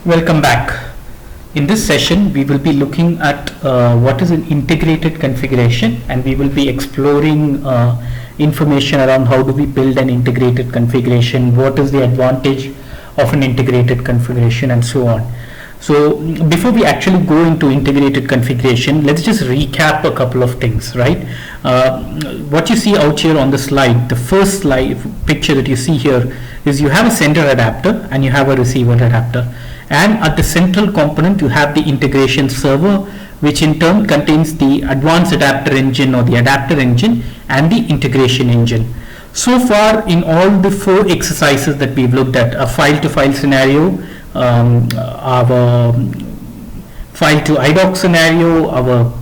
Welcome back. In this session, we will be looking at what is an integrated configuration, and we will be exploring information around how do we build an integrated configuration, what is the advantage of an integrated configuration, and so on. So before we actually go into integrated configuration, let's just recap a couple of things, right? What you see out here on the slide, the first slide picture that you see here is you have a sender adapter and you have a receiver adapter. And at the central component, you have the integration server, which in turn contains the advanced adapter engine or the adapter engine and the integration engine. So far, in all the 4 exercises that we've looked at, a file-to-file scenario, our file to IDOC scenario, our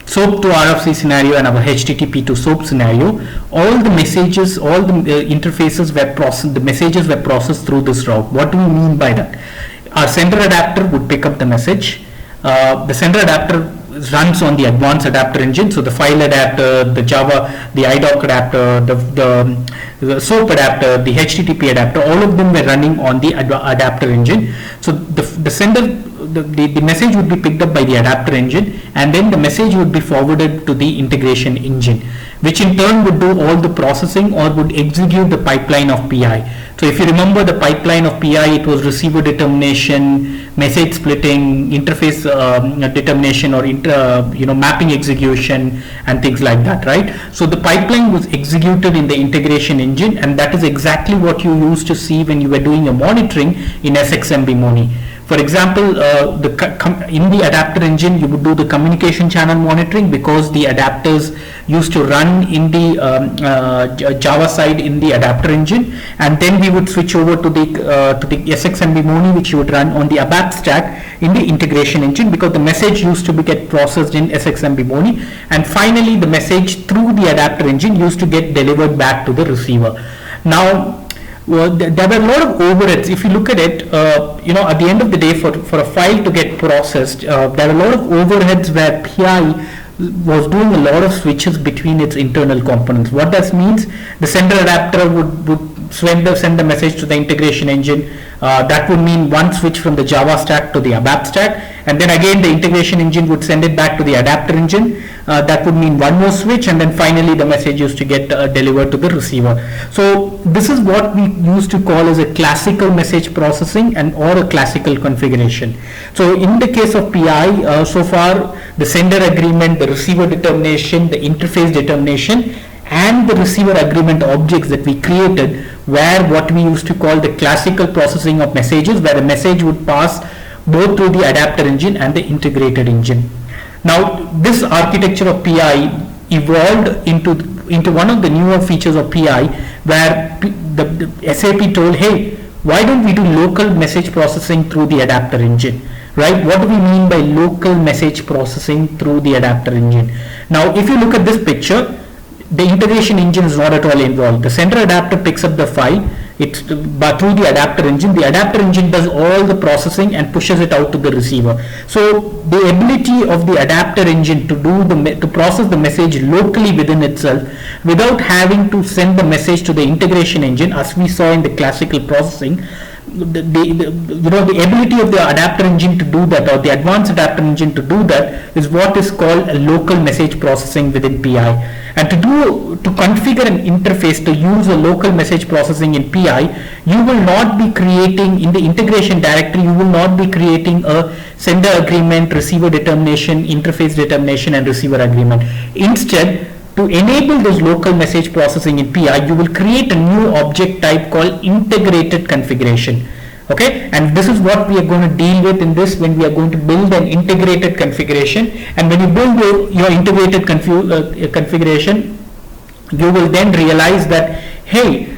SOAP to RFC scenario, and our HTTP to SOAP scenario, all the messages, all the interfaces were processed, the messages were processed through this route. What do we mean by that? Our sender adapter would pick up the message. The sender adapter runs on the advanced adapter engine, so the file adapter, the Java, the IDOC adapter, the SOAP adapter, the HTTP adapter, all of them were running on the adapter engine. So the sender, the message would be picked up by the adapter engine, and then the message would be forwarded to the integration engine, which in turn would do all the processing or would execute the pipeline of PI. So if you remember the pipeline of PI, it was receiver determination, message splitting, interface determination, or mapping execution, and things like that, right? So the pipeline was executed in the integration engine, and that is exactly what you used to see when you were doing your monitoring in SXMB Moni. For example, in the adapter engine, you would do the communication channel monitoring because the adapters used to run in the Java side in the adapter engine, and then we would switch over to the SXMB Moni, which you would run on the ABAP stack in the integration engine, because the message used to get processed in SXMB Moni, and finally the message through the adapter engine used to get delivered back to the receiver. Now, there were a lot of overheads. If you look at it, at the end of the day, for a file to get processed, there are a lot of overheads where PI was doing a lot of switches between its internal components. What that means, the sender adapter would send the message to the integration engine. That would mean one switch from the Java stack to the ABAP stack, and then again the integration engine would send it back to the adapter engine. That would mean one more switch, and then finally the message used to get delivered to the receiver. So this is what we used to call as a classical message processing or a classical configuration. So in the case of PI, so far the sender agreement, the receiver determination, the interface determination, and the receiver agreement objects that we created were what we used to call the classical processing of messages, where the message would pass both through the adapter engine and the integrated engine. Now, this architecture of PI evolved into one of the newer features of PI, where the SAP told, hey, why don't we do local message processing through the adapter engine, right? What do we mean by local message processing through the adapter engine? Now, if you look at this picture, the integration engine is not at all involved. The sender adapter picks up the file, but through the adapter engine does all the processing and pushes it out to the receiver. So the ability of the adapter engine to process the message locally within itself without having to send the message to the integration engine, as we saw in the classical processing, the ability of the adapter engine to do that, or the advanced adapter engine to do that, is what is called a local message processing within PI. And to configure an interface to use a local message processing in PI, you will not be creating, in the integration directory, you will not be creating a sender agreement, receiver determination, interface determination, and receiver agreement. Instead, to enable this local message processing in PI, you will create a new object type called integrated configuration. Okay, and this is what we are going to deal with in this, when we are going to build an integrated configuration. And when you build your integrated configuration, you will then realize that, hey,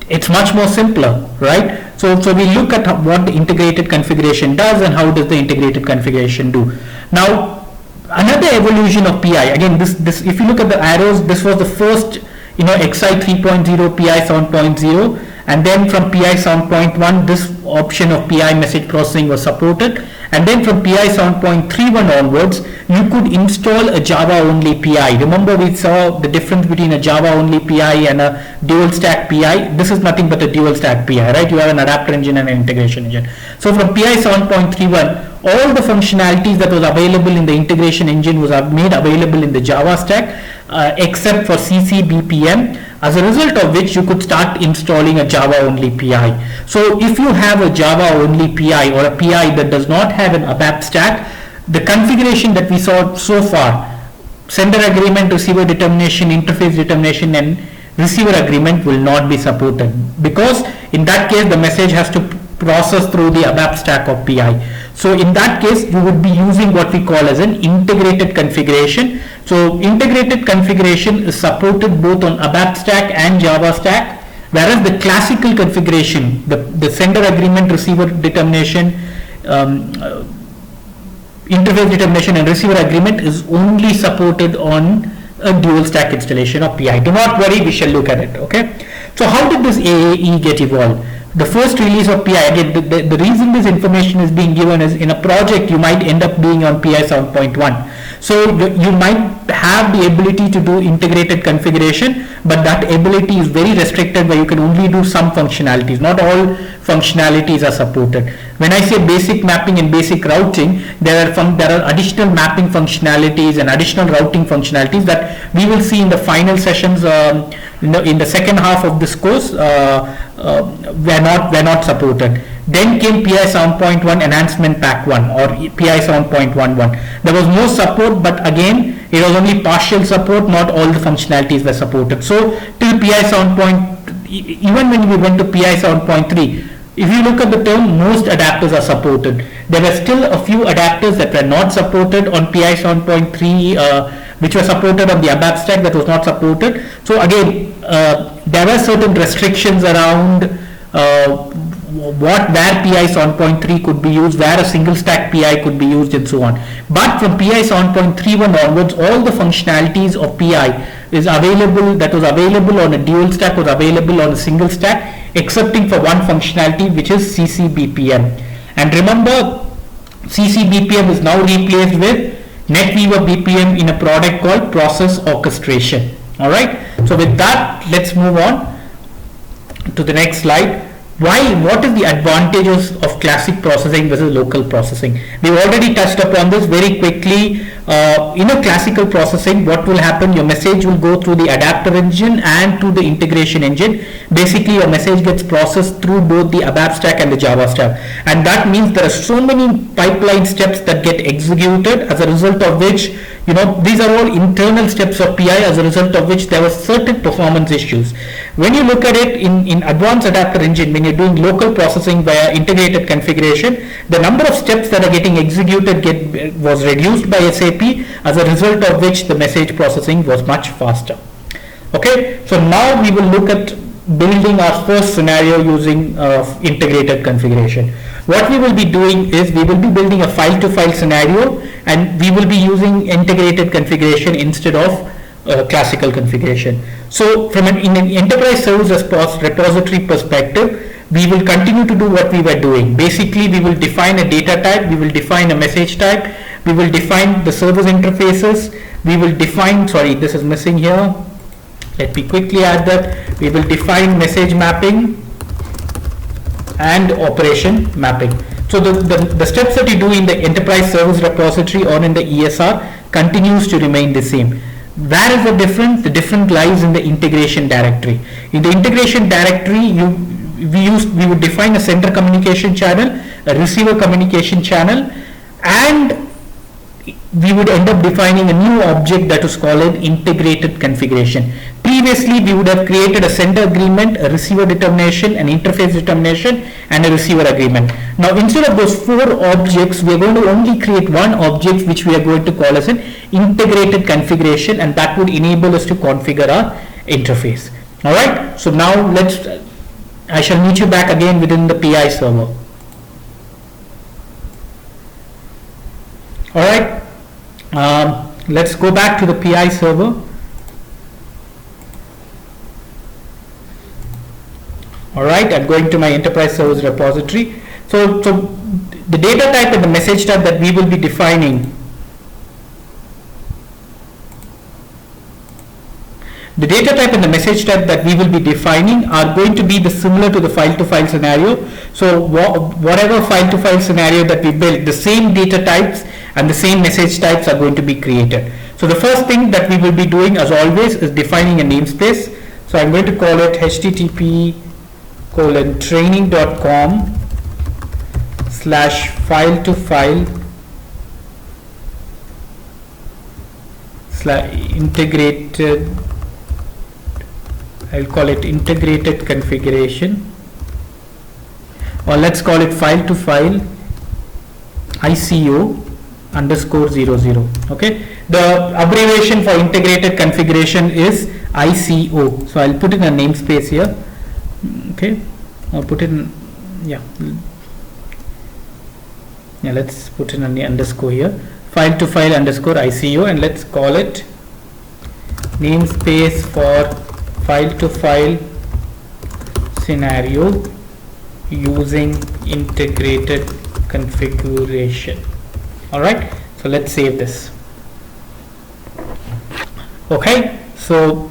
it's much more simpler, right? So we look at what the integrated configuration does and how does the integrated configuration do. Now, another evolution of PI, again, this if you look at the arrows, this was the first, XI 3.0, PI 7.0, and then from PI 7.1, this option of PI message processing was supported, And then from PI 7.31 onwards, you could install a Java only PI. Remember, we saw the difference between a Java only PI and a dual stack PI. This is nothing but a dual stack PI, right? You have an adapter engine and an integration engine. So from PI 7.31, all the functionalities that was available in the integration engine was made available in the Java stack, except for CC BPM, as a result of which you could start installing a Java only PI. So if you have a Java only PI or a PI that does not have an ABAP stack, the configuration that we saw so far, sender agreement, receiver determination, interface determination, and receiver agreement will not be supported, because in that case the message has to process through the ABAP stack of PI. So in that case, you would be using what we call as an integrated configuration. So integrated configuration is supported both on ABAP stack and Java stack, whereas the classical configuration, the sender agreement, receiver determination, interface determination, and receiver agreement is only supported on a dual stack installation of PI. Do not worry, we shall look at it. Okay. So how did this AAE get evolved? The first release of PI, again, the reason this information is being given is in a project you might end up being on PI 7.1. So you might have the ability to do integrated configuration, but that ability is very restricted, where you can only do some functionalities. Not all functionalities are supported. When I say basic mapping and basic routing, there are additional mapping functionalities and additional routing functionalities that we will see in the final sessions in the second half of this course. Were not supported. Then came PI 7.1 Enhancement Pack 1 or PI 7.11. There was no support, but again it was only partial support, not all the functionalities were supported. So till PI 7. Even when we went to PI 7.3, if you look at the term, most adapters are supported. There were still a few adapters that were not supported on PI 7.3, which were supported on the ABAP stack that was not supported. So again, there were certain restrictions around where PI 7.3 could be used, where a single stack PI could be used, and so on. But from PI 7.31 onwards, all the functionalities of PI is available, that was available on a dual stack was available on a single stack, excepting for one functionality, which is CC BPM. And remember, CC BPM is now replaced with NetWeaver BPM in a product called Process Orchestration. All right. So with that, let's move on to the next slide. What is the advantages of classic processing versus local processing? We've already touched upon this very quickly. In a classical processing, what will happen? Your message will go through the adapter engine and through the integration engine. Basically, your message gets processed through both the ABAP stack and the Java stack. And that means there are so many pipeline steps that get executed, as a result of which, these are all internal steps of PI, as a result of which there were certain performance issues. When you look at it in advanced adapter engine, when you're doing local processing via integrated configuration, the number of steps that are getting executed was reduced by SAP, as a result of which the message processing was much faster. Okay, so now we will look at building our first scenario using integrated configuration. What we will be doing is we will be building a file-to-file scenario, and we will be using integrated configuration instead of classical configuration. So from in an enterprise service repository perspective, we will continue to do what we were doing. Basically, we will define a data type, we will define a message type, we will define the service interfaces, we will define, sorry, this is missing here. Let me quickly add that. We will define message mapping and operation mapping. So the steps that you do in the enterprise service repository or in the ESR continues to remain the same. Where is the difference? The difference lies in the integration directory. In the integration directory, we would define a sender communication channel, a receiver communication channel, and we would end up defining a new object that is called an integrated configuration. Previously, we would have created a sender agreement, a receiver determination, an interface determination, and a receiver agreement. Now, instead of those 4 objects, we are going to only create one object, which we are going to call as an integrated configuration, and that would enable us to configure our interface. All right. So now I shall meet you back again within the PI server. All right. Let's go back to the PI server. All right, I'm going to my enterprise service repository. So the data type and the message type that we will be defining, the data type and the message type that we will be defining are going to be similar to the file-to-file scenario. So whatever file-to-file scenario that we build, the same data types and the same message types are going to be created. So the first thing that we will be doing, as always, is defining a namespace. So I'm going to call it http://file-to-file/integrated, I'll call it integrated configuration, or let's call it file-to-file ICO _00. Okay, the abbreviation for integrated configuration is ICO. So I'll put in a namespace here. Okay, I'll put in, let's put in an underscore here, file-to-file _ICO, and let's call it namespace for file-to-file scenario using integrated configuration. All right, so let's save this. Okay, so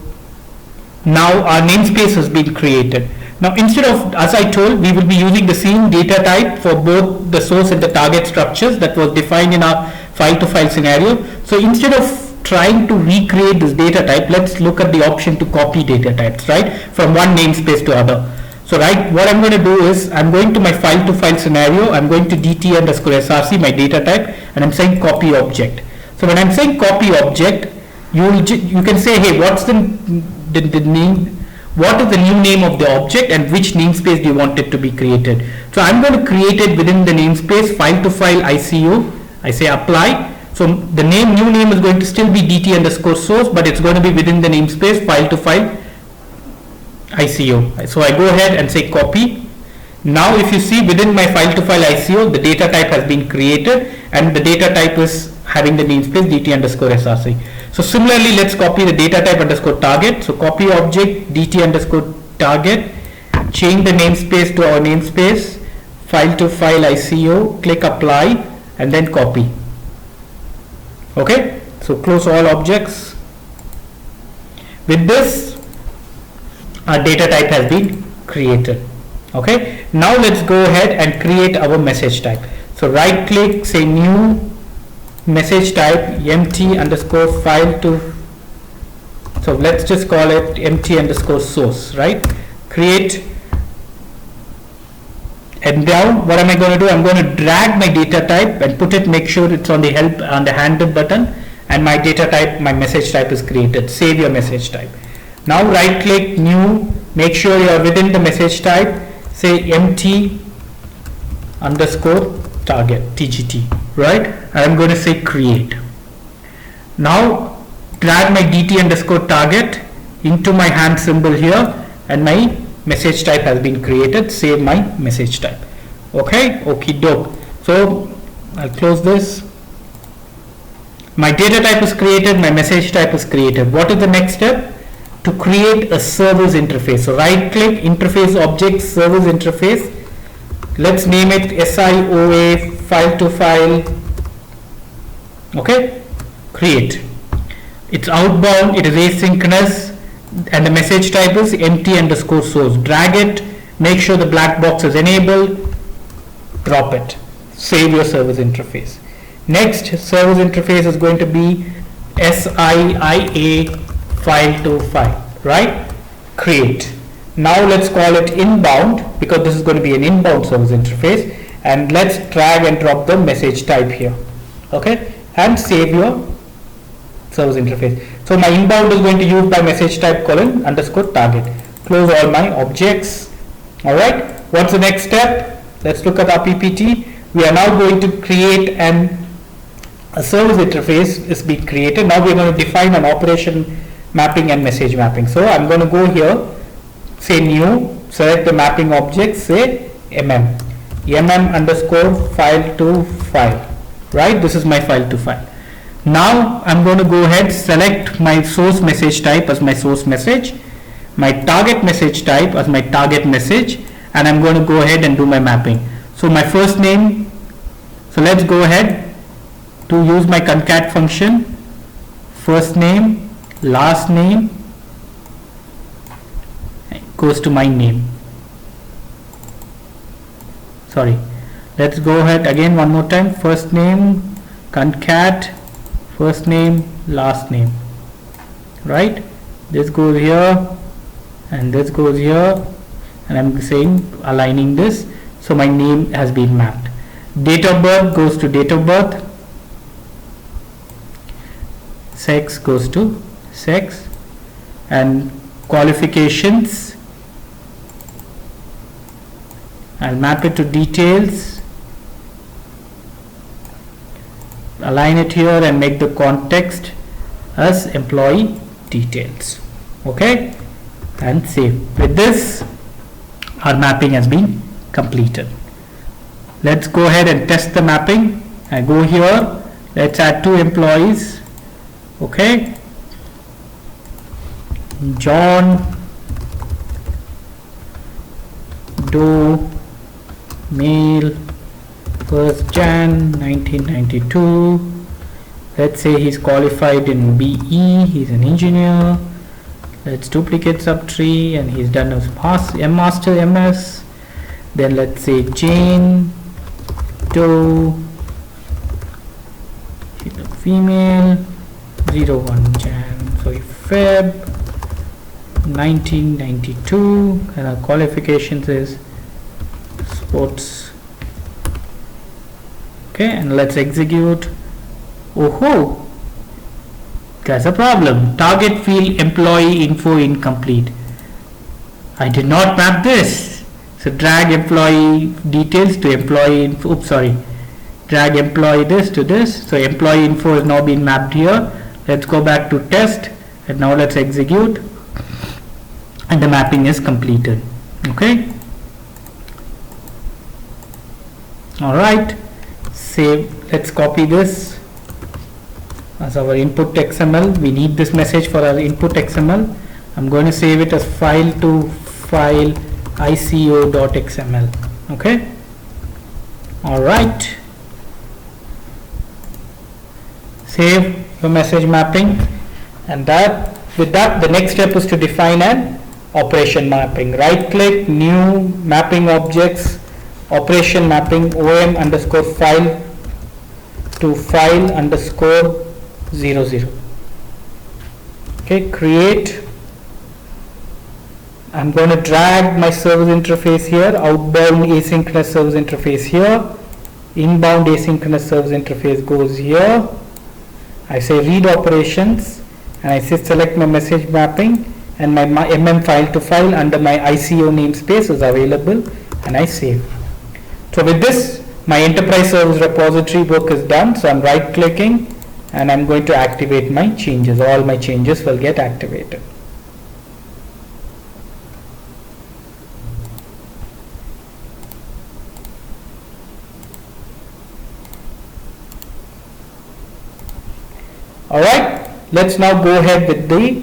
now our namespace has been created. Now, instead of, as I told, we will be using the same data type for both the source and the target structures that was defined in our file-to-file scenario. So instead of trying to recreate this data type, let's look at the option to copy data types, right, from one namespace to other. So what I'm going to do is, I'm going to my file-to-file scenario, I'm going to dt_src, my data type, and I'm saying copy object. So when I'm saying copy object, you can say, hey, what's the name, what is the new name of the object, and which namespace do you want it to be created. So I'm going to create it within the namespace file-to-file ICO. I say apply. So the new name is going to still be dt_source, but it's going to be within the namespace file-to-file ICO. So I go ahead and say copy. Now if you see, within my file-to-file ICO, the data type has been created, and the data type is having the namespace dt_src. So similarly, let's copy the data type _target. So copy object dt_target, change the namespace to our namespace file-to-file ICO, click apply, and then copy. Okay, so close all objects. With this, our data type has been created. Okay, now let's go ahead and create our message type. So right click, say new message type, empty_file to, so let's just call it empty_source, right? Create. And now what am I going to do? I'm going to drag my data type and put it, make sure it's on the help, on the handle button, and my data type, my message type is created. Save your message type. Now right click, new, make sure you are within the message type, say empty_target, TGT, right? And I'm going to say create. Now drag my dt_target into my hand symbol here, and my message type has been created. Save my message type. Okay, okie doke. So I'll close this. My data type is created, my message type is created. What is the next step? To create a service interface. So right click, interface object, service interface. Let's name it SIOA file-to-file. Okay, create. It's outbound, it is asynchronous, and the message type is empty_source. Drag it, make sure the black box is enabled, drop it, save your service interface. Next service interface is going to be SIIA file-to-file, right? Create. Now let's call it inbound, because this is going to be an inbound service interface, and let's drag and drop the message type here. Okay, and save your service interface. So my inbound is going to use by message type :_target. Close all my objects. All right. What's the next step? Let's look at our PPT. We are now going to create a service interface is being created. Now we're going to define an operation mapping and message mapping. So I'm going to go here, say new, select the mapping object, say mm_file-to-file. Right. This is my file-to-file. Now I'm going to go ahead, select my source message type as my source message, my target message type as my target message, and I'm going to go ahead and do my mapping. So my first name So let's go ahead to use my concat function. First name, last name goes to my name. Sorry, let's go ahead again one more time. First name, concat, first name, last name, right? This goes here and this goes here, and I'm saying aligning this, so my name has been mapped. Date of birth goes to date of birth, sex goes to sex, and qualifications I'll map it to details, align it here and make the context as employee details. Okay, and save. With this, our mapping has been completed. Let's go ahead and test the mapping. I go here, let's add 2 employees. Okay, John Doe, male, 1st Jan 1992. Let's say he's qualified in BE, he's an engineer. Let's duplicate subtree, and he's done his master MS. Then let's say Jane Doe, she's a female, 01 Jan, sorry, Feb 1992, and our qualifications is sports. Okay, and let's execute. Oh, there's a problem. Target field employee info incomplete. I did not map this. So drag employee details to employee info. Oops, sorry. Drag employee this to this. So employee info has now been mapped here. Let's go back to test, and now let's execute, and the mapping is completed. Okay. All right. Save. Let's copy this as our input XML. We need this message for our input XML. I'm going to save it as file to file ico.xml. Okay. All right. Save your message mapping, and with that the next step is to define an operation mapping. Right click, new mapping objects, operation mapping, om underscore file to file underscore 00. Okay, create. I'm going to drag my service interface here, outbound asynchronous service interface here, inbound asynchronous service interface goes here. I say read operations, and I say select my message mapping, and my mm file to file under my ICO namespace is available, and I save. So with this, my enterprise service repository work is done. So I'm right clicking, and I'm going to activate my changes. All my changes will get activated. All right, let's now go ahead with the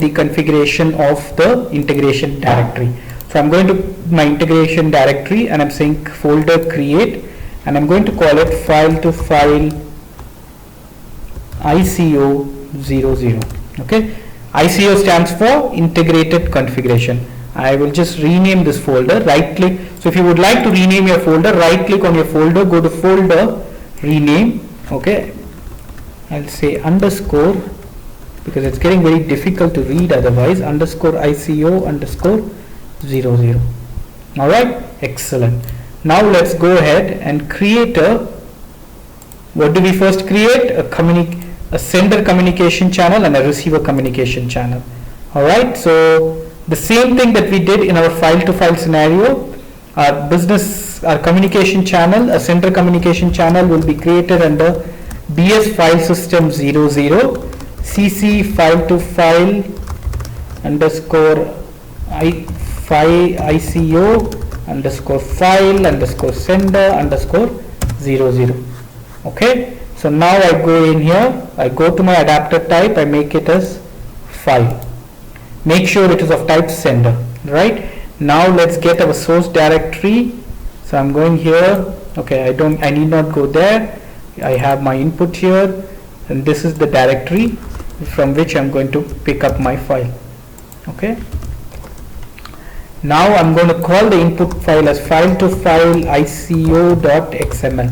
configuration of the integration directory. So I'm going to my integration directory, and I'm saying folder create, and I'm going to call it file to file ICO00. Okay, ICO stands for integrated configuration. I will just rename this folder, right click. So if you would like to rename your folder, right click on your folder, go to folder, rename. Okay, I'll say underscore, because it's getting very difficult to read otherwise, underscore ICO underscore 00. All right, excellent. Now let's go ahead and create what do we first create? A sender communication channel and a receiver communication channel. All right, so the same thing that we did in our file to file scenario, our communication channel, a sender communication channel will be created under BS file system 00, CC file to file underscore ICO underscore file underscore sender underscore 00. Okay, so now I go in here, I go to my adapter type, I make it as file. make sure it is of type sender, right? Now let's get our source directory. So I'm going here. Okay, I need not go there. I have my input here, and this is the directory from which I'm going to pick up my file. Okay. Now I'm going to call the input file as file to file ico.xml.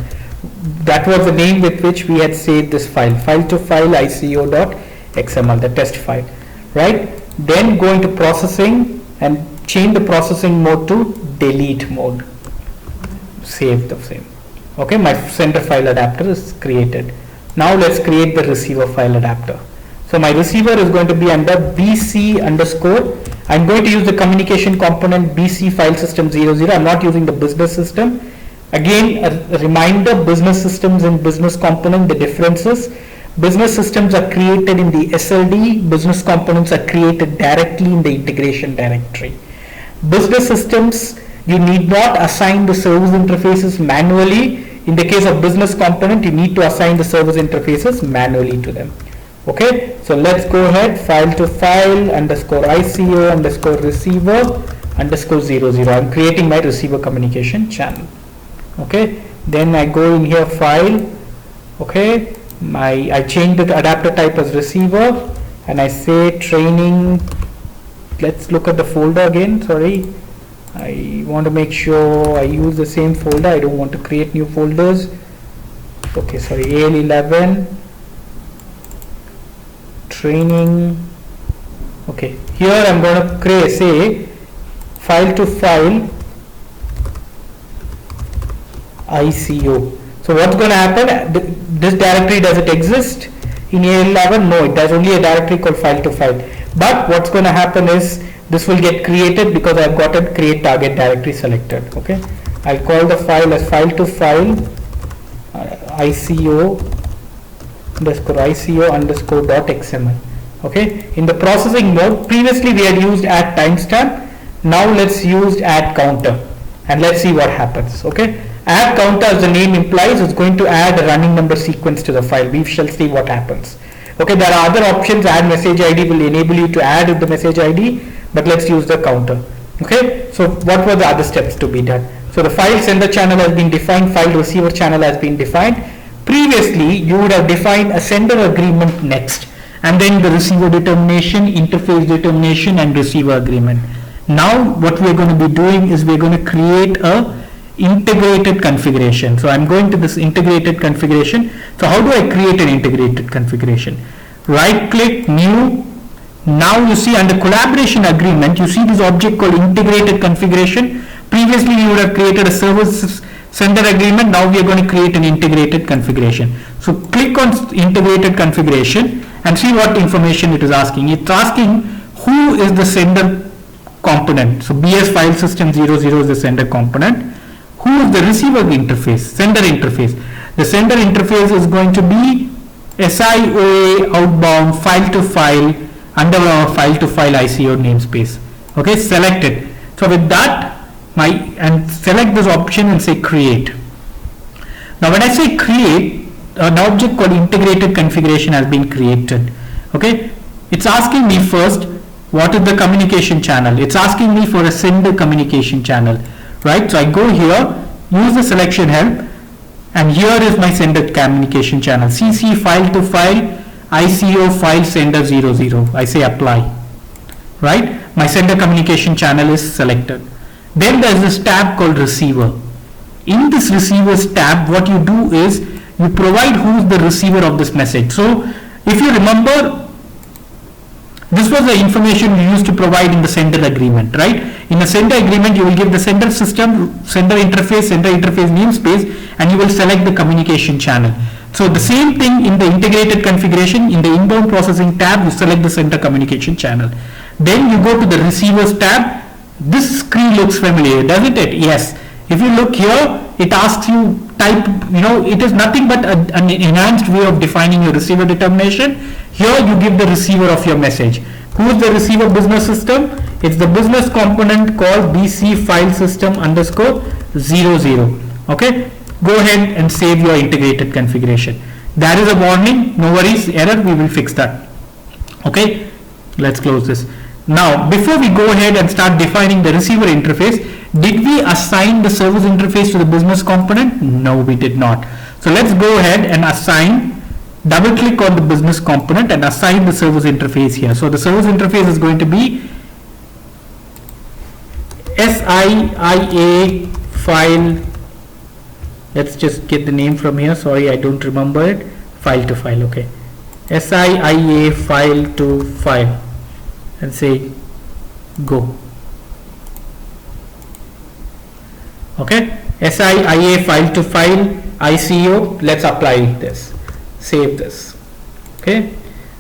That was the name with which we had saved this file, file to file ico.xml, the test file, right? Then go into processing and change the processing mode to delete mode. Save the same. Okay, my sender file adapter is created. Now let's create the receiver file adapter. So my receiver is going to be under BC underscore. I'm going to use the communication component BC file system 00. I'm not using the business system. Again, a reminder, business systems and business component, the differences. Business systems are created in the SLD. Business components are created directly in the integration directory. Business systems, you need not assign the service interfaces manually. In the case of business component, you need to assign the service interfaces manually to them. Okay, so let's go ahead, file to file underscore ICO underscore receiver underscore 00. I'm creating my receiver communication channel. Okay, then I go in here, file. Okay, I change the adapter type as receiver, and I say training. Let's look at the folder again. Sorry, I want to make sure I use the same folder. I don't want to create new folders. Okay, sorry, AL11 training. Okay, here I'm going to create, say, file to file ICO. So what's going to happen? This directory, does it exist in AL11? No, it does. Only a directory called file to file. But what's going to happen is this will get created because I've got a create target directory selected. Okay, I'll call the file as file to file ICO underscore dot XML. Okay, in the processing mode, previously we had used add timestamp. Now let's use add counter, and let's see what happens. Okay, add counter, as the name implies, is going to add a running number sequence to the file. We shall see what happens. Okay, there are other options. Add message ID will enable you to add with the message ID, but let's use the counter. Okay, so what were the other steps to be done? So the file sender channel has been defined, file receiver channel has been defined. Previously, you would have defined a sender agreement next, and then the receiver determination, interface determination, and receiver agreement. Now, what we are going to be doing is we are going to create a integrated configuration. So I'm going to this integrated configuration. So how do I create an integrated configuration? Right click, new. Now you see under collaboration agreement, you see this object called integrated configuration. Previously you would have created a service sender agreement. Now we are going to create an integrated configuration. So click on integrated configuration and see what information it is asking. It's asking who is the sender component. So BS file system 00 is the sender component. Who is the receiver interface, sender interface? The sender interface is going to be SIOA outbound file to file under our file to file ICO namespace. Okay, select it. So with that, and select this option and say create. Now when I say create, an object called integrated configuration has been created. Okay, it's asking me first what is the communication channel. It's asking me for a sender communication channel. Right, so I go here, use the selection help, and here is my sender communication channel, CC file to file ICO file sender 00. I say apply. Right, my sender communication channel is selected. Then there is this tab called receiver. In this receivers tab, what you do is you provide who is the receiver of this message. So if you remember, this was the information we used to provide in the sender agreement, right? In a sender agreement, you will give the sender system, sender interface namespace, and you will select the communication channel. So the same thing in the integrated configuration, in the inbound processing tab, you select the sender communication channel. Then you go to the receivers tab. This screen looks familiar, doesn't it? Yes. If you look here, it asks you type, it is nothing but an enhanced way of defining your receiver determination. Here you give the receiver of your message. Who is the receiver business system? It's the business component called BC file system underscore 00. Okay, go ahead and save your integrated configuration. There is a warning, no worries, error, we will fix that. Okay, let's close this. Now, before we go ahead and start defining the receiver interface, did we assign the service interface to the business component? No, we did not. So let's go ahead and assign, double click on the business component and assign the service interface here. So the service interface is going to be SIIA file. Let's just get the name from here. Sorry, I don't remember it. File to file. Okay. SIIA file to file. And say go. Okay, SIIA file to file ICO. Let's apply this, save this. Okay,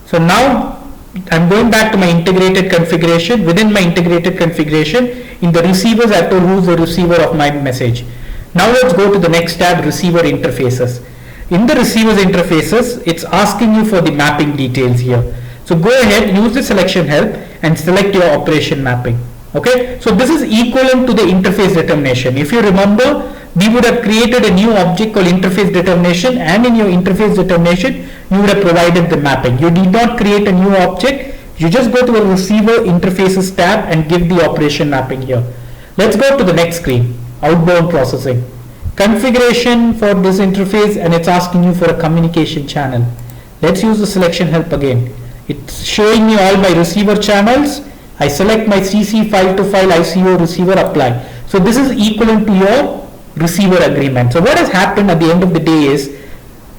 so now I'm going back to my integrated configuration. Within my integrated configuration, in the receivers, I told who's the receiver of my message. Now let's go to the next tab, receiver interfaces. In the receivers interfaces, it's asking you for the mapping details here. So go ahead, use the selection help and select your operation mapping. Okay, so this is equivalent to the interface determination. If you remember, we would have created a new object called interface determination, and in your interface determination, you would have provided the mapping. You did not create a new object. You just go to a receiver interfaces tab and give the operation mapping here. Let's go to the next screen, outbound processing. Configuration for this interface, and it's asking you for a communication channel. Let's use the selection help again. It's showing me all my receiver channels. I select my CC file to file ICO receiver, apply. So this is equivalent to your receiver agreement. So what has happened at the end of the day is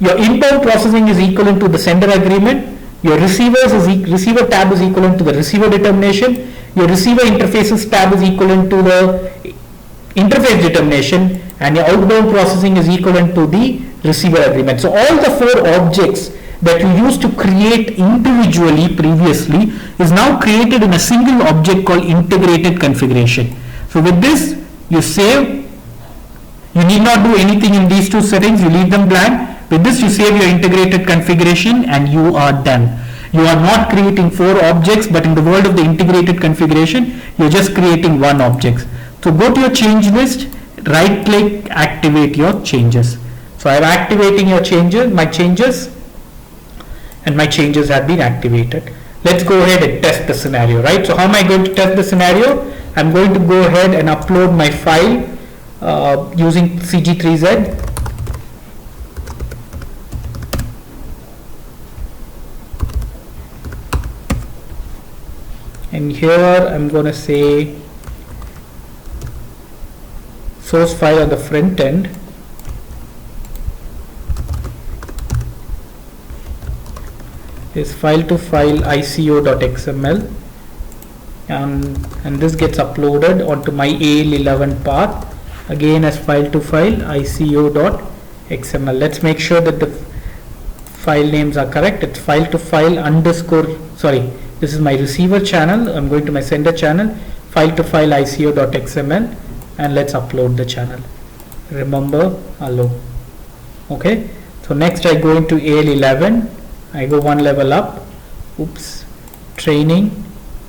your inbound processing is equivalent to the sender agreement. Your receiver tab is equivalent to the receiver determination. Your receiver interfaces tab is equivalent to the interface determination, and your outbound processing is equivalent to the receiver agreement. So all the four objects that you used to create individually previously is now created in a single object called integrated configuration. So with this, you save. You need not do anything in these two settings. You leave them blank. With this, you save your integrated configuration and you are done. You are not creating four objects, but in the world of the integrated configuration, you're just creating one object. So go to your change list, right click, activate your changes. So I'm activating your changes, my changes, and my changes have been activated. Let's go ahead and test the scenario, right? So how am I going to test the scenario? I'm going to go ahead and upload my file using CG3Z. And here I'm going to say source file on the front end. Is file to file ICO.xml, and this gets uploaded onto my AL11 path again as file to file ICO.xml. Let's make sure that the file names are correct. It's file to file underscore, sorry, this is my receiver channel. I'm going to my sender channel, file to file ICO.xml, and let's upload the channel. Remember, allow. Okay, so next I go into AL11. I go one level up, oops, training,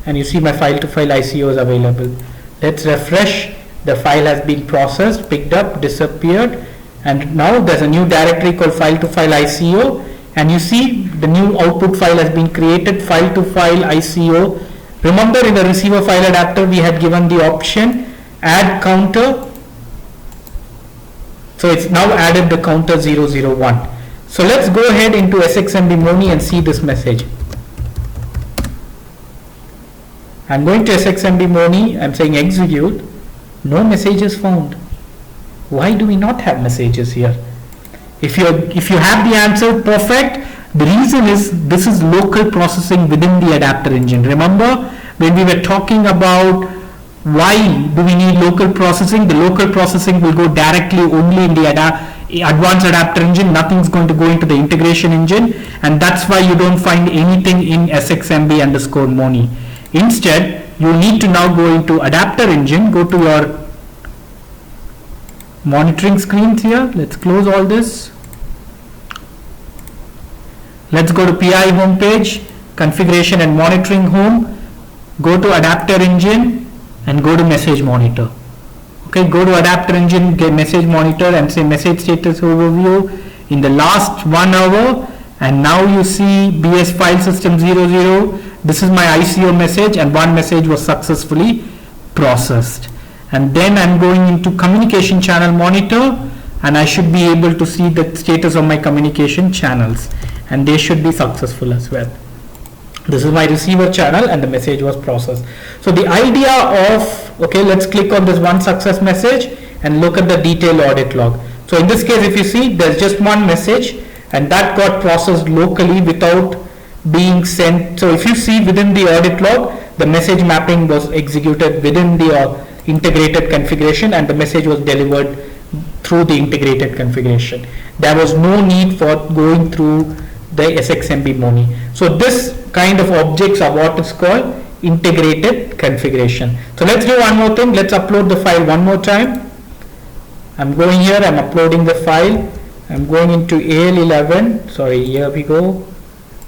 and you see my file to file ICO is available. Let's refresh. The file has been processed, picked up, disappeared, and now there's a new directory called file to file ICO, and you see the new output file has been created, file to file ICO. Remember, in the receiver file adapter we had given the option add counter, so it's now added the counter 001. So let's go ahead into SXMD Moni and see this message. I'm going to SXMD Moni, I'm saying execute, no messages found. Why do we not have messages here? If you have the answer, perfect. The reason is this is local processing within the adapter engine. Remember when we were talking about why do we need local processing? The local processing will go directly only in the advanced adapter engine. Nothing's going to go into the integration engine, and that's why you don't find anything in SXMB underscore Moni. Instead, you need to now go into adapter engine, go to your monitoring screens here. Let's close all this. Let's go to PI home page, configuration and monitoring home, go to adapter engine and go to message monitor. Okay, go to adapter engine, get message monitor and say message status overview in the last 1 hour, and now you see BS file system 00, this is my ICO message, and one message was successfully processed. And then I'm going into communication channel monitor, and I should be able to see the status of my communication channels, and they should be successful as well. This is my receiver channel, and the message was processed. So the idea of, okay, let's click on this one success message and look at the detailed audit log. So in this case, if you see, there's just one message, and that got processed locally without being sent. So if you see within the audit log, the message mapping was executed within the integrated configuration, and the message was delivered through the integrated configuration. There was no need for going through the SXMB MONI. So this kind of objects are what is called integrated configuration. So let's do one more thing. Let's upload the file one more time. I'm going here, I'm uploading the file. I'm going into AL11. Sorry, here we go.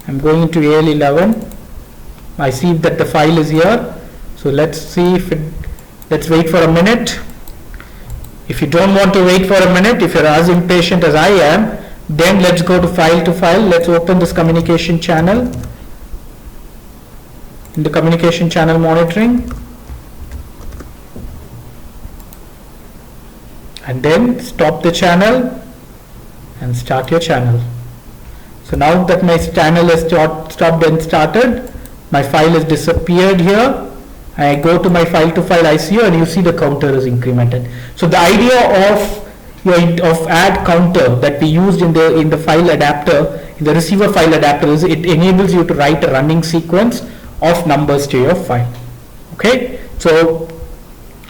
I'm going into AL11. I see that the file is here. So let's see if it, let's wait for a minute. If you don't want to wait for a minute, if you're as impatient as I am, then let's go to file. Let's open this communication channel. In the communication channel monitoring. And then stop the channel and start your channel. So now that my channel is stopped and started, my file has disappeared here. I go to my file ICO, and you see the counter is incremented. So the idea of add counter that we used in the file adapter, in the receiver file adapter, is it enables you to write a running sequence of numbers to your file. Okay, so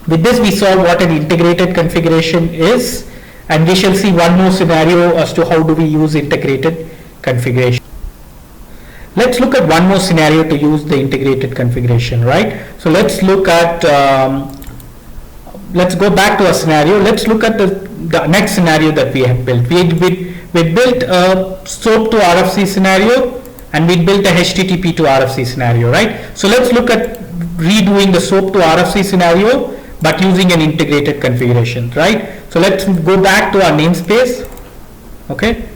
with this we saw what an integrated configuration is, and we shall see one more scenario as to how do we use integrated configuration. Let's look at one more scenario to use the integrated configuration, right? So let's look at, let's go back to a scenario. Let's look at the next scenario that we have built. We built a SOAP to RFC scenario, and we built a HTTP to RFC scenario, right? So let's look at redoing the SOAP to RFC scenario, but using an integrated configuration, right? So let's go back to our namespace, okay?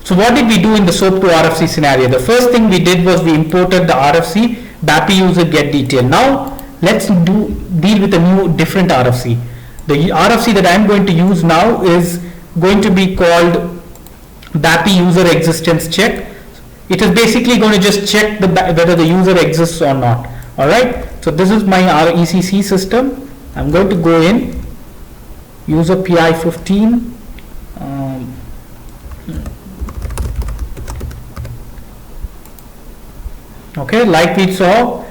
So what did we do in the SOAP to RFC scenario? The first thing we did was we imported the RFC BAPI user get detail. Now let's deal with a new different RFC. The RFC that I'm going to use now is going to be called BAPI user existence check. It is basically going to just check whether the user exists or not. All right. So this is my ECC system. I'm going to go in user PI 15. Okay, like we saw,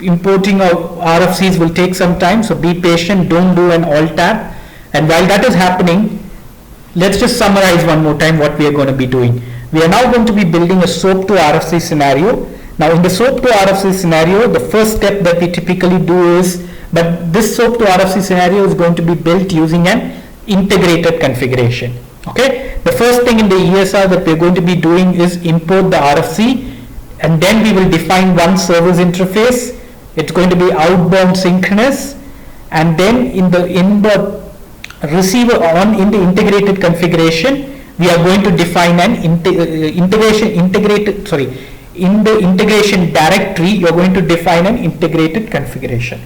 importing of RFCs will take some time, so be patient, don't do an alt tab. And while that is happening, let's just summarize one more time what we are going to be doing. We are now going to be building a SOAP to RFC scenario. Now in the SOAP to RFC scenario, the first step that we typically do is, but this SOAP to RFC scenario is going to be built using an integrated configuration. Okay, the first thing in the ESR that we're going to be doing is import the RFC, and then we will define one service interface. It's going to be outbound synchronous, and then in the receiver in the integrated configuration, we are going to define an in the integration directory, you are going to define an integrated configuration.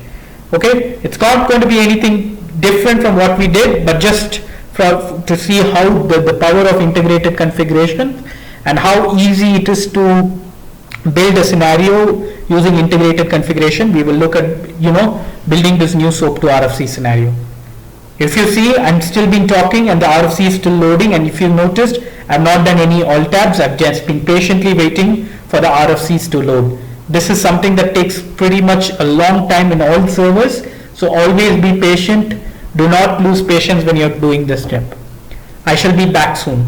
Okay, it's not going to be anything different from what we did, but just to see how the power of integrated configuration and how easy it is to build a scenario using integrated configuration. We will look at building this new SOAP to RFC scenario. If you see, I'm still been talking and the RFC is still loading, and if you noticed, I've not done any alt tabs. I've just been patiently waiting for the RFCs to load. This is something that takes pretty much a long time in all servers, so always be patient. Do not lose patience when you're doing this step. I shall be back soon.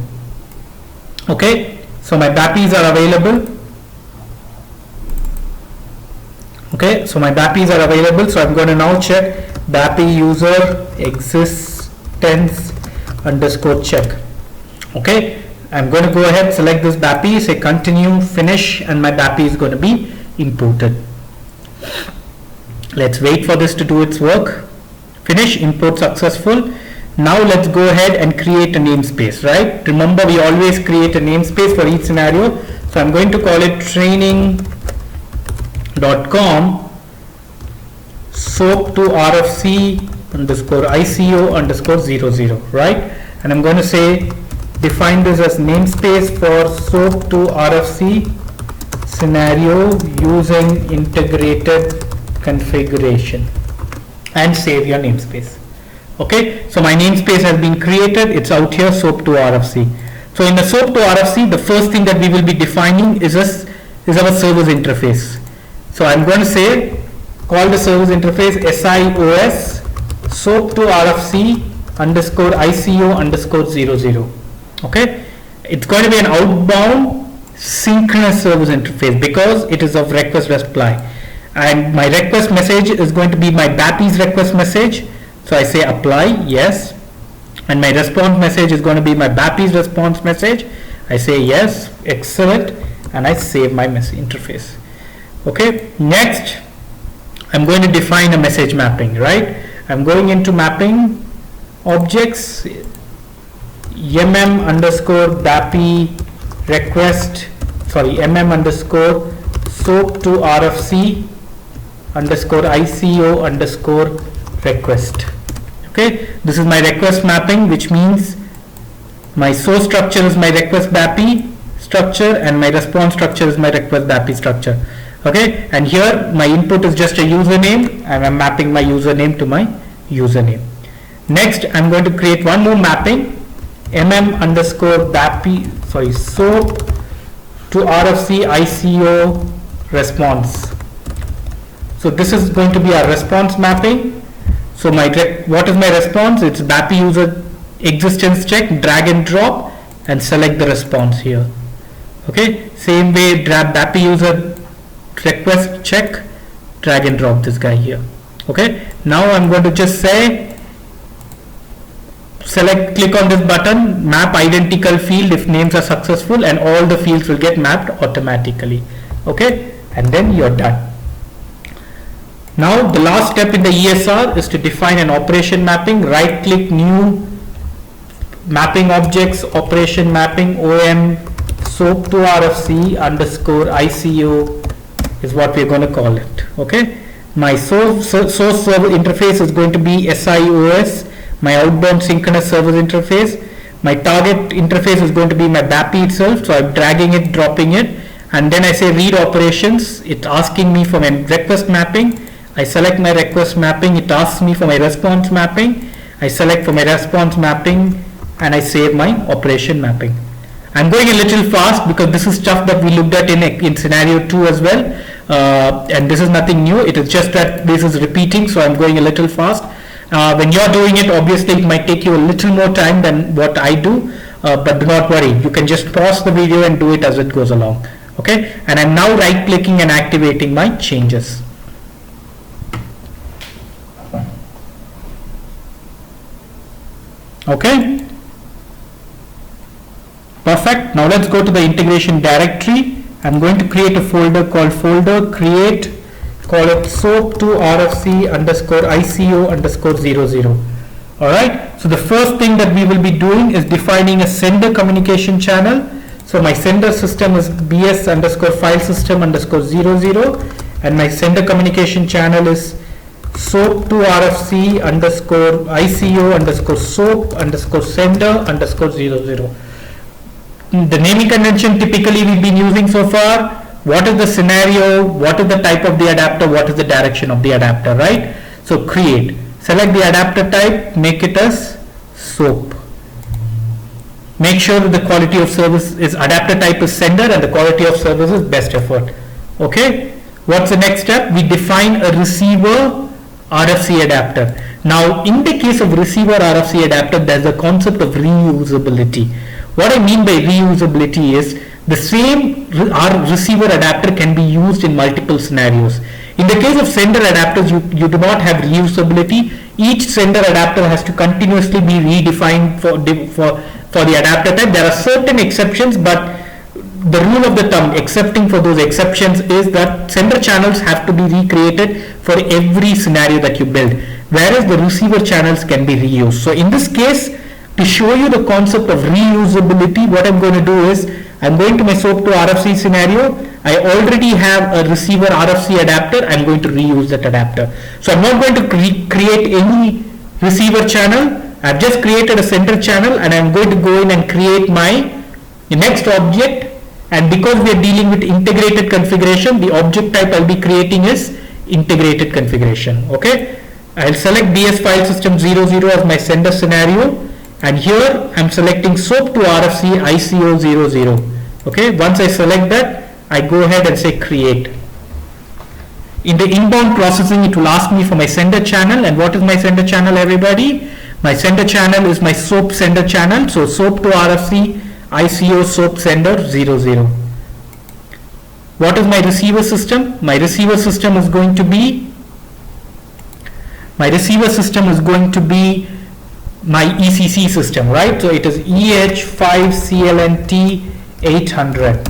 Okay, so my BAPIs are available. Okay, so my BAPIs are available, so I'm going to now check BAPI user existence underscore check. Okay, I'm going to go ahead, select this BAPI, say continue, finish, and my BAPI is going to be imported. Let's wait for this to do its work. Finish, import successful. Now let's go ahead and create a namespace, right? Remember, we always create a namespace for each scenario. So So I'm going to call it training.com SOAP to RFC underscore ICO underscore 00, right? And I'm going to say define this as namespace for SOAP to RFC scenario using integrated configuration, and save your namespace. Okay, so my namespace has been created. It's out here, SOAP to RFC. So in the SOAP to RFC, the first thing that we will be defining is our service interface. So I'm going to say call the service interface SIOS SOAP to RFC underscore ICO underscore 00. Okay, it's going to be an outbound synchronous service interface because it is of request reply, and my request message is going to be my BAPI's request message. So I say apply, yes, and my response message is going to be my BAPI's response message. I say yes, excellent, and I save my message interface. Okay, next I'm going to define a message mapping, right? I'm going into mapping objects, underscore BAPI request, underscore SOAP to RFC underscore ICO underscore request. Okay, this is my request mapping, which means my source structure is my request BAPI structure and my response structure is my request BAPI structure. Okay, and here my input is just a username and I'm mapping my username to my username. Next, I'm going to create one more mapping, underscore BAPI, SOAP to RFC ICO response. So this is going to be our response mapping. So what is my response? It's BAPI user existence check, drag and drop, and select the response here. Okay, same way, grab BAPI user request check, drag and drop this guy here. Okay, now I'm going to just say click on this button, map identical field if names are successful, and all the fields will get mapped automatically. Okay, and then you're done. Now the last step in the ESR is to define an operation mapping. Right click, new, mapping objects, operation mapping, OM SOAP to RFC underscore ICO is what we're going to call it. Okay, my source server interface is going to be SIOS, my outbound synchronous service interface. My target interface is going to be my BAPI itself, so I'm dragging it, dropping it, and then I say read operations. It's asking me for my request mapping. I select my request mapping. It asks me for my response mapping. I select for my response mapping and I save my operation mapping. I'm going a little fast because this is stuff that we looked at in scenario 2 as well, and this is nothing new. It is just that this is repeating, so I'm going a little fast. When you're doing it, obviously it might take you a little more time than what I do, but do not worry, you can just pause the video and do it as it goes along. Okay, and I'm now right clicking and activating my changes. Okay, perfect. Now let's go to the integration directory. I'm going to create a folder called create, call it SOAP to RFC underscore ICO underscore 00. Alright, so the first thing that we will be doing is defining a sender communication channel. So my sender system is BS underscore file system underscore 00, and my sender communication channel is SOAP to RFC underscore ICO underscore SOAP underscore sender underscore 00. The naming convention typically we've been using so far. What is the scenario? What is the type of the adapter? What is the direction of the adapter, right? So create. Select the adapter type, make it as SOAP. Make sure that the quality of service is adapter type is sender and the quality of service is best effort. Okay. What's the next step? We define a receiver RFC adapter. Now, in the case of receiver RFC adapter, there's a concept of reusability. What I mean by reusability is the same receiver adapter can be used in multiple scenarios. In the case of sender adapters, you do not have reusability. Each sender adapter has to continuously be redefined for the adapter type. There are certain exceptions, but the rule of the thumb, excepting for those exceptions, is that sender channels have to be recreated for every scenario that you build, whereas the receiver channels can be reused. So in this case, to show you the concept of reusability, what I'm going to do is I'm going to my SOAP to RFC scenario. I already have a receiver RFC adapter. I'm going to reuse that adapter. So I'm not going to create any receiver channel. I've just created a center channel, and I'm going to go in and create my next object. And because we are dealing with integrated configuration, the object type I'll be creating is integrated configuration. Okay, I'll select DS file system 00 as my sender scenario, and here I'm selecting SOAP to RFC ICO 00. Okay, once I select that, I go ahead and say create. In the inbound processing, it will ask me for my sender channel. And what is my sender channel, everybody? My sender channel is my SOAP sender channel. So SOAP to RFC ICO SOAP sender 00. What is my receiver system? My receiver system is going to be my ECC system, right? So it is EH5CLNT 800.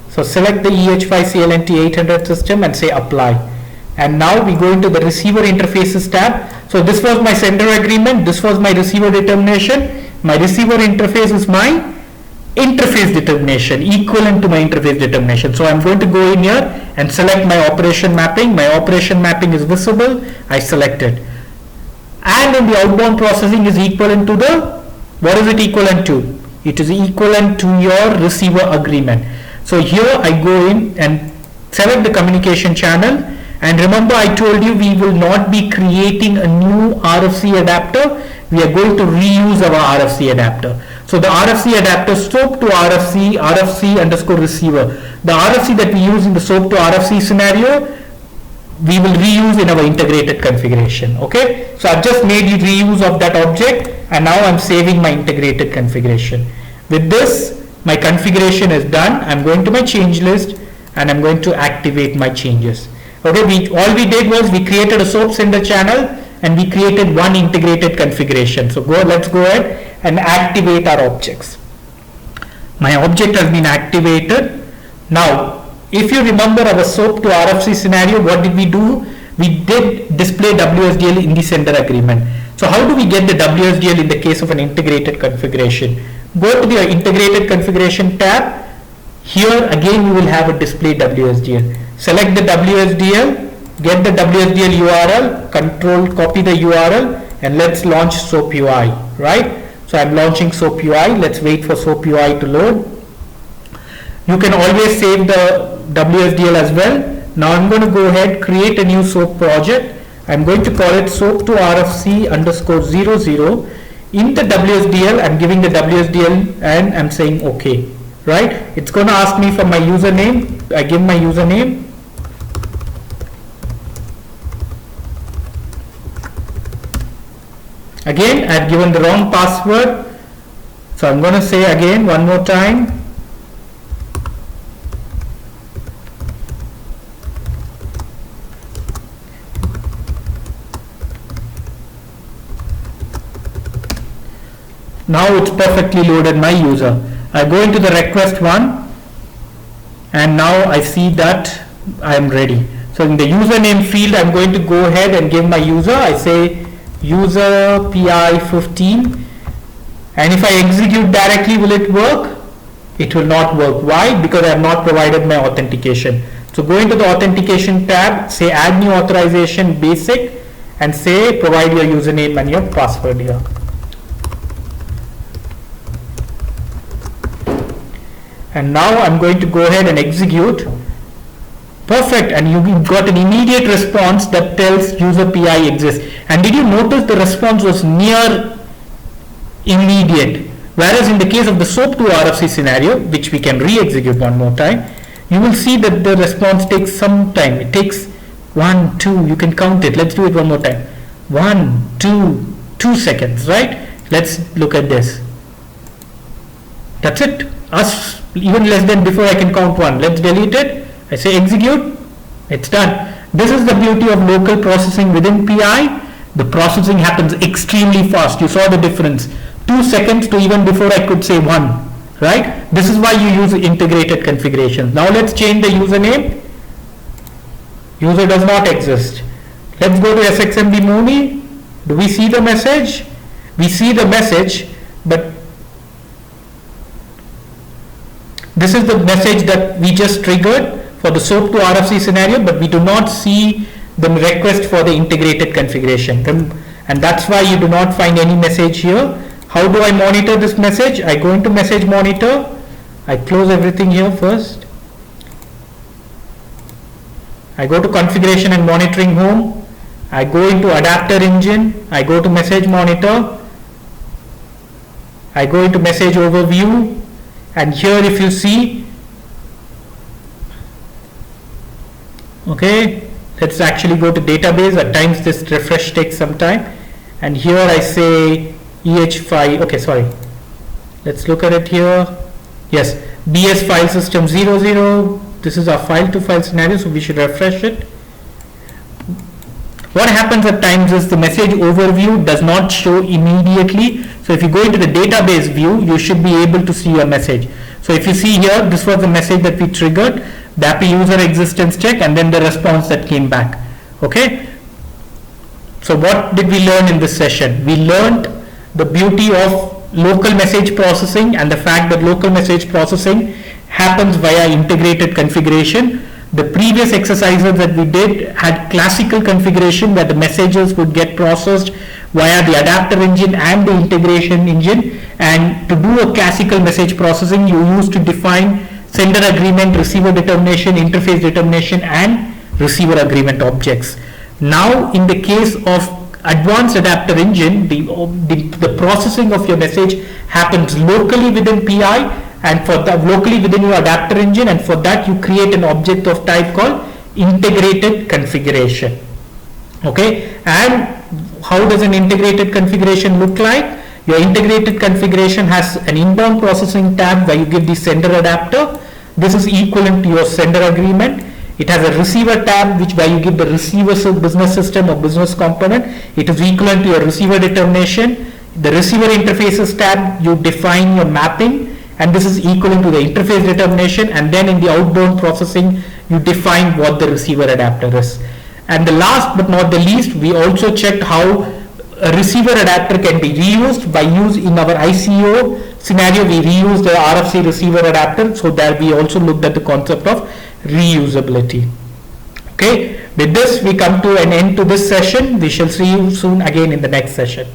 So select the EH5CLNT 800 system and say apply. And now we go into the receiver interfaces tab. So this was my sender agreement. This was my receiver determination. My receiver interface is my interface determination, equivalent to my interface determination. So I'm going to go in here and select my operation mapping. My operation mapping is visible. I select it. And in the outbound processing is equivalent to what is it equivalent to? It is equivalent to your receiver agreement. So here I go in and select the communication channel. And remember, I told you we will not be creating a new RFC adapter. We are going to reuse our RFC adapter. So the RFC adapter SOAP to RFC, RFC underscore receiver. The RFC that we use in the SOAP to RFC scenario, we will reuse in our integrated configuration. Okay. So I've just made reuse of that object, and now I'm saving my integrated configuration. With this, my configuration is done. I'm going to my change list, and I'm going to activate my changes. Okay, all we did was we created a SOAP sender channel, and we created one integrated configuration. So let's go ahead and activate our objects. My object has been activated. Now, if you remember our SOAP to RFC scenario, what did we do? We did display WSDL in the sender agreement. So how do we get the WSDL in the case of an integrated configuration? Go to the integrated configuration tab. Here again you will have a display WSDL. Select the WSDL, get the WSDL URL, copy the URL, and let's launch SOAP UI, right? So I'm launching SOAP UI. Let's wait for SOAP UI to load. You can always save the WSDL as well. Now I'm going to go ahead, create a new SOAP project. I'm going to call it SOAP to RFC underscore 00. In the WSDL, I'm giving the WSDL and I'm saying OK, right? It's going to ask me for my username. I give my username. Again, I've given the wrong password. So I'm going to say again one more time. Now it's perfectly loaded my user. I go into the request one, and now I see that I am ready. So in the username field, I'm going to go ahead and give my user. I say user PI 15, and if I execute directly, will it work? It will not work. Why? Because I have not provided my authentication. So go into the authentication tab, say add new authorization basic, and say provide your username and your password here. And now I'm going to go ahead and execute. Perfect, and you got an immediate response that tells user PI exists. And did you notice the response was near immediate? Whereas in the case of the SOAP to RFC scenario, which we can re-execute one more time, you will see that the response takes some time. It takes 1, 2, you can count it. Let's do it one more time. 1, 2 seconds, right? Let's look at this. That's it. Even less than before I can count 1. Let's delete it. I say execute. It's done. This is the beauty of local processing within PI. The processing happens extremely fast. You saw the difference. 2 seconds to even before I could say 1. Right? This is why you use integrated configurations. Now let's change the username. User does not exist. Let's go to SXMD Mooney. Do we see the message? We see the message, but This is the message that we just triggered for the SOAP to RFC scenario, but we do not see the request for the integrated configuration. And that's why you do not find any message here. How do I monitor this message? I go into message monitor. I close everything here first. I go to configuration and monitoring home. I go into adapter engine. I go to message monitor. I go into message overview. And here if you see, okay, let's actually go to database. At times this refresh takes some time. And here I say EH5, okay, sorry. Let's look at it here. Yes, BS file system 00. This is our file to file scenario, so we should refresh it. What happens at times is the message overview does not show immediately. So if you go into the database view, you should be able to see your message. So if you see here, this was the message that we triggered, the API user existence check, and then the response that came back. Okay. So what did we learn in this session? We learned the beauty of local message processing and the fact that local message processing happens via integrated configuration. The previous exercises that we did had classical configuration where the messages would get processed via the adapter engine and the integration engine. And to do a classical message processing, you used to define sender agreement, receiver determination, interface determination, and receiver agreement objects. Now, in the case of advanced adapter engine, the processing of your message happens locally within PI, and for that locally within your adapter engine, and for that you create an object of type called integrated configuration. Okay, and how does an integrated configuration look like? Your integrated configuration has an inbound processing tab where you give the sender adapter. This is equivalent to your sender agreement. It has a receiver tab where you give the receiver business system or business component. It is equivalent to your receiver determination. The receiver interfaces tab, you define your mapping, and this is equivalent to the interface determination. And then in the outbound processing, you define what the receiver adapter is. And the last but not the least, we also checked how a receiver adapter can be reused by in our ICO scenario. We reused the RFC receiver adapter, so that we also looked at the concept of reusability. Okay, with this we come to an end to this session. We shall see you soon again in the next session.